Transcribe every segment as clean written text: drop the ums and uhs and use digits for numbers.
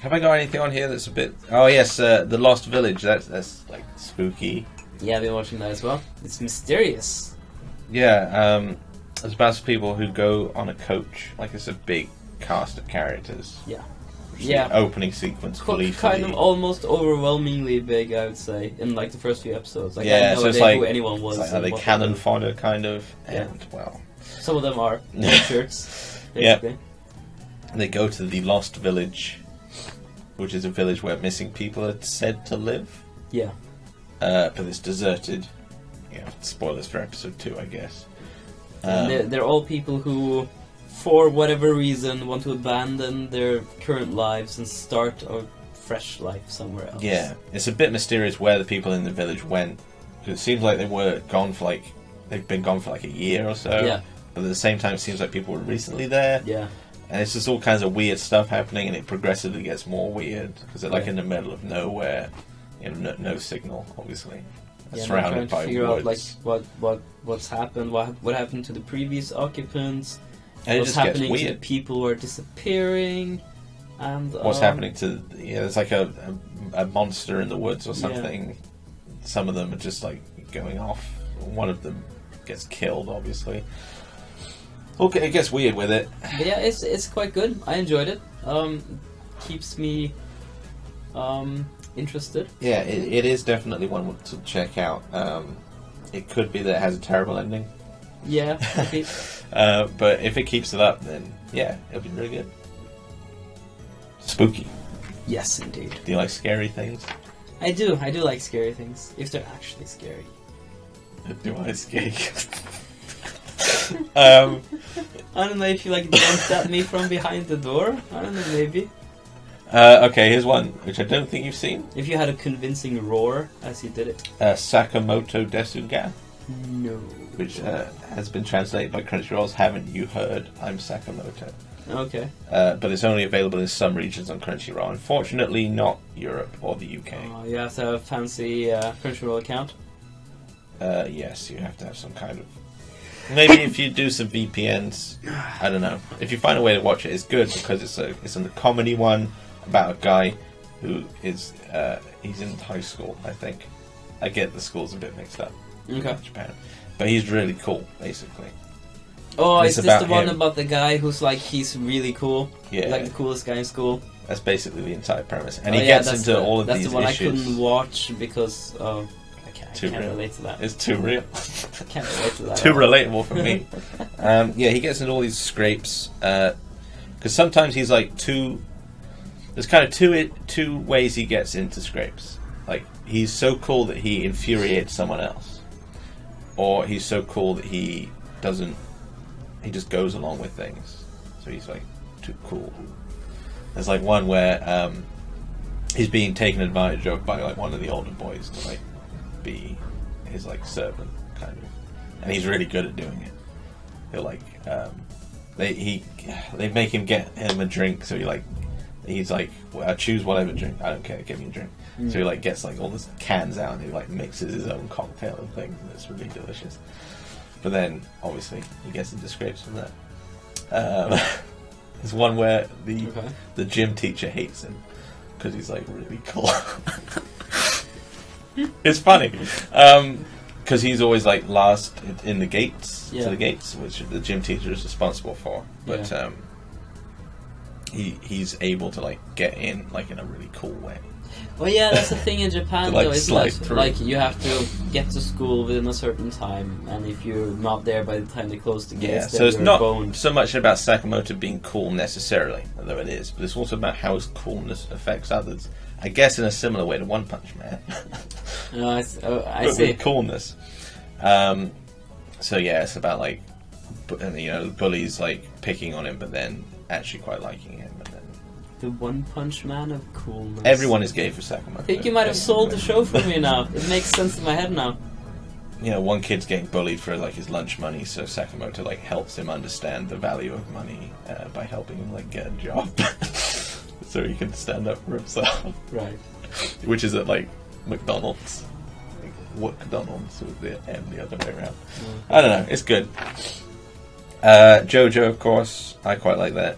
Have I got anything on here that's a bit... Oh yes, The Lost Village. That's like spooky. Yeah, I've been watching that as well. It's mysterious. Yeah, it's about some people who go on a coach. Like it's a big cast of characters. Yeah. Yeah. The opening sequence. Kind of almost overwhelmingly big, I would say, in like the first few episodes. Like, yeah, I had no so it's idea like who anyone was. It's like, are they cannon fodder kind of? Yeah. And well, some of them are shirts. Yeah. They go to the Lost Village, which is a village where missing people are said to live. Yeah. But it's deserted. Yeah, spoilers for episode 2, I guess. They're all people who, for whatever reason, want to abandon their current lives and start a fresh life somewhere else. Yeah, it's a bit mysterious where the people in the village went. It seems like they've been gone for like a year or so. Yeah. But at the same time, it seems like people were recently there. Yeah. And it's just all kinds of weird stuff happening, and it progressively gets more weird because they're like in the middle of nowhere, no signal, obviously. Surrounded by figure woods. out like what's happened, what happened to the previous occupants, and what's happening to the people who are disappearing, and what's happening to there's like a monster in the woods or something. Yeah. Some of them are just like going off. One of them gets killed, obviously. Okay, it gets weird with it. But yeah, it's quite good. I enjoyed it. Keeps me interested. Yeah, it is definitely one to check out. It could be that it has a terrible ending. Yeah. But if it keeps it up, then yeah, it'll be really good. Spooky. Yes, indeed. Do you like scary things? I do like scary things, if they're actually scary. Do I scare I don't know if you like jumped at me from behind the door. I don't know, maybe. Okay, here's one which I don't think you've seen. If you had a convincing roar as you did it. Sakamoto Desuga. No. Which has been translated by Crunchyroll's Haven't You Heard? I'm Sakamoto. Okay. But it's only available in some regions on Crunchyroll. Unfortunately, not Europe or the UK. You have to have a fancy Crunchyroll account? Yes, you have to have some kind of... Maybe if you do some VPNs, I don't know. If you find a way to watch it, it's good because it's a comedy one about a guy who is he's in high school, I think. I get the schools a bit mixed up. Okay. In Japan, but he's really cool, basically. Oh, is this the one about the guy who's like he's really cool? Yeah, like the coolest guy in school. That's basically the entire premise, and he gets into all of these issues. That's the one I couldn't watch because I can't relate to that. It's too real. Can't relate to that. Too relatable for me. Yeah, he gets into all these scrapes because sometimes he's like There's kind of two ways he gets into scrapes. Like he's so cool that he infuriates someone else, or he's so cool that he just goes along with things. So he's like too cool. There's like one where he's being taken advantage of by like one of the older boys to like be his like servant kind of, and he's really good at doing it. He'll like they make him get him a drink, so he's like, well, I choose whatever drink, I don't care, give me a drink. So he like gets like all the cans out and he like mixes his own cocktail and things, and it's really delicious. But then obviously he gets into scrapes from that. There's one where the gym teacher hates him because he's like really cool. It's funny because he's always like last in the gates to the gates, which the gym teacher is responsible for. But he's able to like get in like in a really cool way. Well, yeah, that's the thing in Japan, to, like, though, isn't it? through. Like, you have to get to school within a certain time, and if you're not there by the time they close the gates, then so it's you're not boned. so much about Sakamoto being cool necessarily, although it is, but it's also about how his coolness affects others. I guess in a similar way to One Punch Man. I But see. with coolness. So yeah, it's about like, the bullies like picking on him, but then actually quite liking him, and then The One Punch Man of coolness. everyone is gay for Sakamoto. I think you might have sold the show for me now. It makes sense in my head now. One kid's getting bullied for like his lunch money, so Sakamoto like helps him understand the value of money by helping him like get a job, so he can stand up for himself. Right. Which is at like McDonald's, like McDonald's with the M the other way around. I don't know. It's good. JoJo, of course, I quite like that.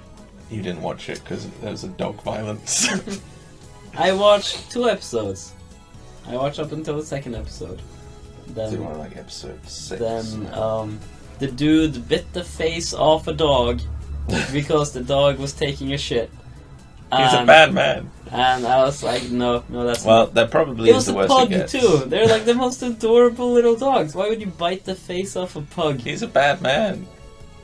You didn't watch it because there was a dog violence. I watched 2 episodes. I watched up until the 2nd episode. Then, do you want like episode 6? Then the dude bit the face off a dog because the dog was taking a shit. He's a bad man. And I was like, no, that's well, that probably is the worst it gets. It was a pug, too. They're like the most adorable little dogs. Why would you bite the face off a pug? He's a bad man.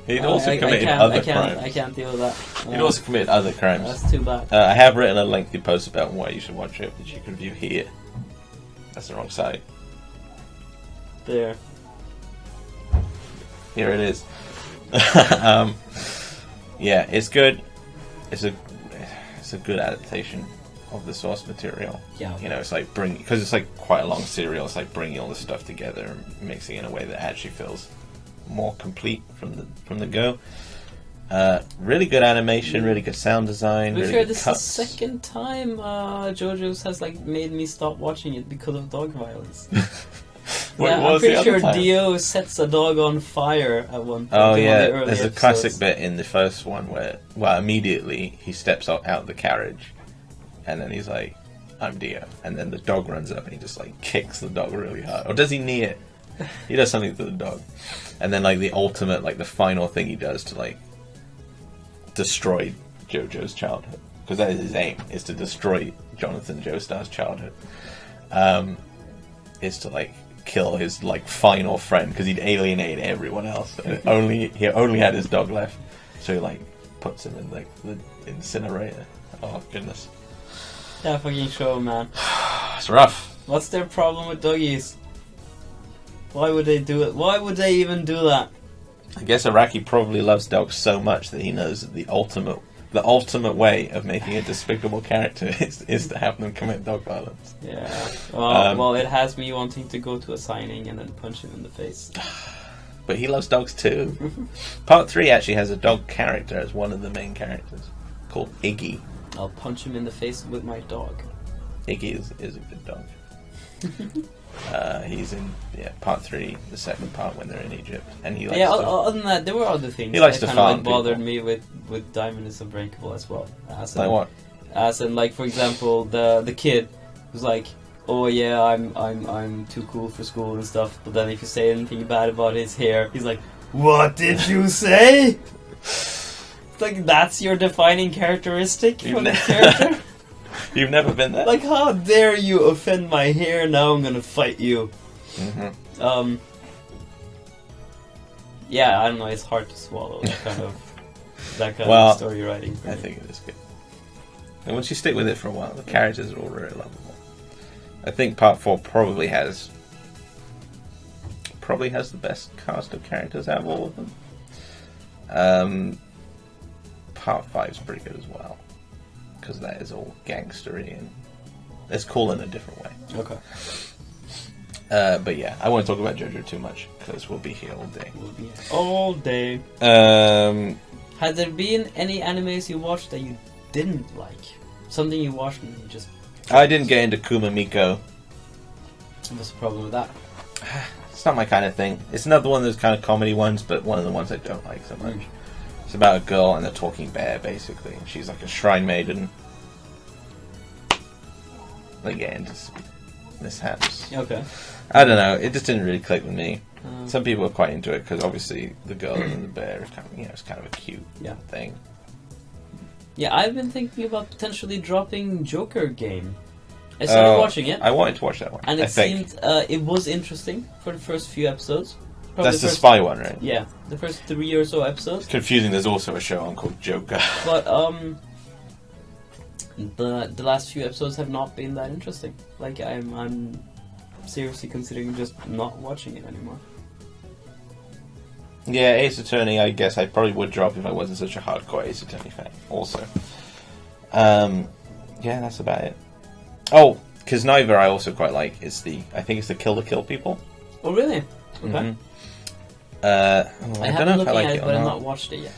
He'd also committed other crimes. I can't deal with that. He'd also committed other crimes. That's too bad. I have written a lengthy post about why you should watch it, which you can view here. That's the wrong side. There. Here it is. Yeah, it's good. It's a good adaptation of the source material. Yeah. You know, it's like because it's like quite a long serial. It's like bringing all this stuff together and mixing it in a way that actually feels more complete from the go. Really good animation, really good sound design. To be really fair, good this cuts. is the 2nd time JoJo's has like made me stop watching it because of dog violence. I'm pretty sure Dio sets a dog on fire at one point. Oh yeah, there's a classic bit in the first one where, well, immediately he steps out the carriage, and then he's like, "I'm Dio," and then the dog runs up and he just like kicks the dog really hard, or does he knee it? He does something to the dog, and then like the ultimate, like the final thing he does to like destroy JoJo's childhood, because that is his aim, is to destroy Jonathan Joestar's childhood. Is to like kill his like final friend because he'd alienated everyone else. And he only had his dog left, so he like puts him in like the incinerator. Oh goodness. That fucking show, man. It's rough. What's their problem with doggies? Why would they do it? Why would they even do that? I guess Araki probably loves dogs so much that he knows that the ultimate way of making a despicable character is to have them commit dog violence. Yeah. Well, it has me wanting to go to a signing and then punch him in the face. But he loves dogs too. Part 3 actually has a dog character as one of the main characters, called Iggy. I'll punch him in the face with my dog. Iggy is a good dog. He's in Part 3, the 2nd part when they're in Egypt, and he likes to, other than that, there were other things he likes that to kind of farm bothered people. me with Diamond is Unbreakable as well. Like what? As in, like, for example, the kid who's like, oh yeah, I'm too cool for school and stuff, but then if you say anything bad about his hair, he's like, what did you say? Like, that's your defining characteristic from the character? You've never been there? Like, how dare you offend my hair, now I'm gonna fight you. Mm-hmm. Yeah, I don't know, it's hard to swallow that kind of story writing. I think it is good. And once you stick with it for a while, the characters are all very lovable. I think Part 4 probably has the best cast of characters out of all of them. Part 5 is pretty good as well, because that is all gangstery and it's cool in a different way. Okay. But yeah, I won't talk about JoJo too much because we'll be here all day. All day. Had there been any animes you watched that you didn't like? Something you watched and you just... I didn't get into Kuma Miko. What's the problem with that? It's not my kind of thing. It's another one of those kind of comedy ones, but one of the ones I don't like so much. It's about a girl and a talking bear, basically. She's like a shrine maiden. Again, just mishaps. Okay. I don't know. It just didn't really click with me. Some people are quite into it because obviously the girl and the bear is kind of, it's kind of a cute thing. Yeah, I've been thinking about potentially dropping Joker game. I started watching it. I wanted to watch that one. And it seemed it was interesting for the first few episodes. Probably that's the spy one, right? Yeah, the first 3 or so episodes. It's confusing. There's also a show on called Joker. But the last few episodes have not been that interesting. Like I'm seriously considering just not watching it anymore. Yeah, Ace Attorney, I guess I probably would drop if I wasn't such a hardcore Ace Attorney fan. Also, yeah, that's about it. Oh, Kiznaiver I also quite like. I think it's the Kill the Kill people. Oh, really? Okay. Mm-hmm. I don't know if I like it or but not. I've not watched it yet.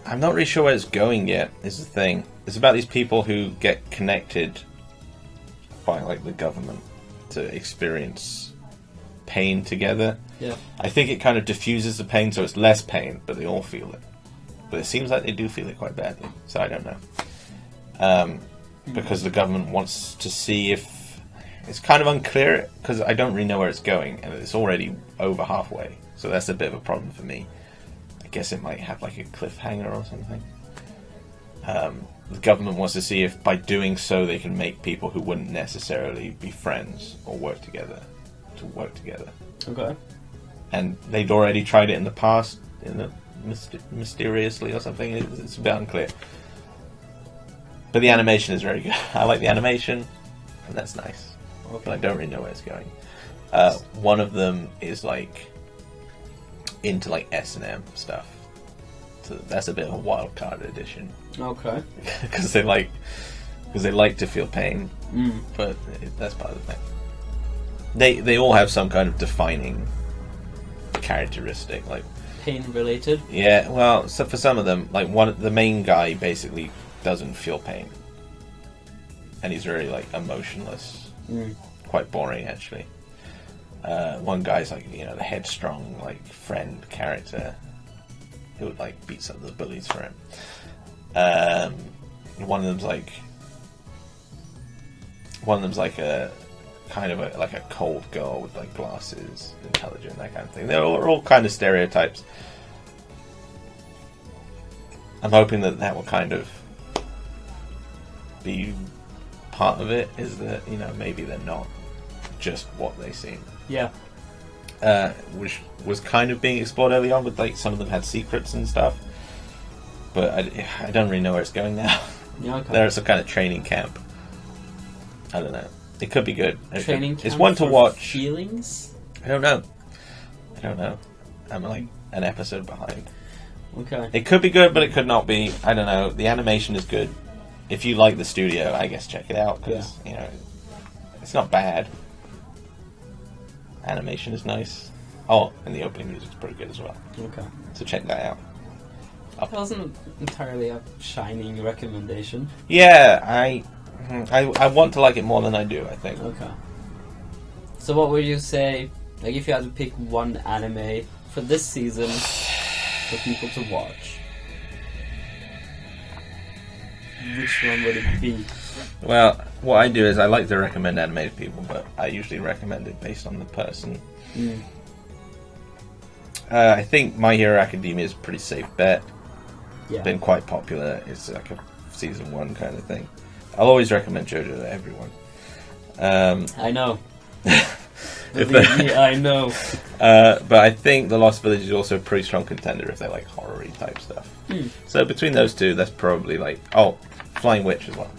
I'm not really sure where it's going yet. Is the thing. It's about these people who get connected by like the government to experience pain together. Yeah. I think it kind of diffuses the pain, so it's less pain, but they all feel it. But it seems like they do feel it quite badly, so I don't know. Because the government wants to see if... It's kind of unclear, because I don't really know where it's going, and it's already over halfway. So that's a bit of a problem for me. I guess it might have like a cliffhanger or something. The government wants to see if by doing so they can make people who wouldn't necessarily be friends or work together to work together. Okay. And they'd already tried it in the past, mysteriously or something. It's a bit unclear. But the animation is very good. I like the animation, and that's nice. Okay. But I don't really know where it's going. One of them is like into like S&M stuff. So that's a bit of a wild card edition. Okay. Because they like to feel pain, but that's part of the thing. They all have some kind of defining characteristic, like Pain related. yeah. Well, so for some of them, like the main guy basically doesn't feel pain, and he's very like emotionless, quite boring actually. One guy's like the headstrong like friend character who like beats up the bullies for him. One of them's like a kind of like a cold girl with like glasses, intelligent, that kind of thing. They're all kind of stereotypes. I'm hoping that will kind of be part of it. Is that maybe they're not just what they seem. Yeah. Which was kind of being explored early on, with like some of them had secrets and stuff. But I don't really know where it's going now. Yeah, okay. There's a kind of training camp. I don't know. It could be good. Training camp. It's one to for watch. Feelings. I don't know. I'm like an episode behind. Okay. It could be good, but it could not be. I don't know. The animation is good. If you like the studio, I guess check it out because it's not bad. Animation is nice. Oh, and the opening music's pretty good as well. Okay. So check that out. That wasn't entirely a shining recommendation. Yeah, I want to like it more than I do, I think. Okay. So what would you say, like if you had to pick one anime for this season for people to watch, which one would it be? Well, what I do is I like to recommend anime to people, but I usually recommend it based on the person. I think My Hero Academia is a pretty safe bet. Yeah. Been quite popular. It's like a season 1 kind of thing. I'll always recommend JoJo to everyone. I know. If Believe me, I know. But I think The Lost Village is also a pretty strong contender if they like horror-y type stuff. So between those two, that's probably like... Oh, Flying Witch as well.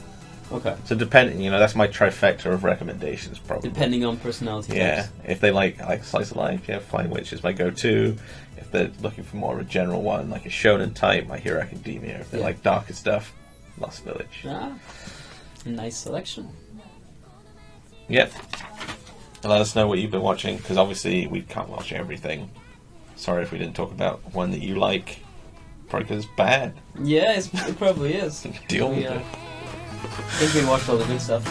Okay. So depending, that's my trifecta of recommendations probably. Depending on personality. Yeah, types. if they like slice of life, Flying Witch is my go-to. If they're looking for more of a general one, like a shonen type, My Hero Academia. If they like darker stuff, Lost Village. Ah, nice selection. Yep. And let us know what you've been watching, because obviously we can't watch everything. Sorry if we didn't talk about one that you like. Probably because it's bad. Yeah, it probably is. Deal with it. I think we watched all the good stuff.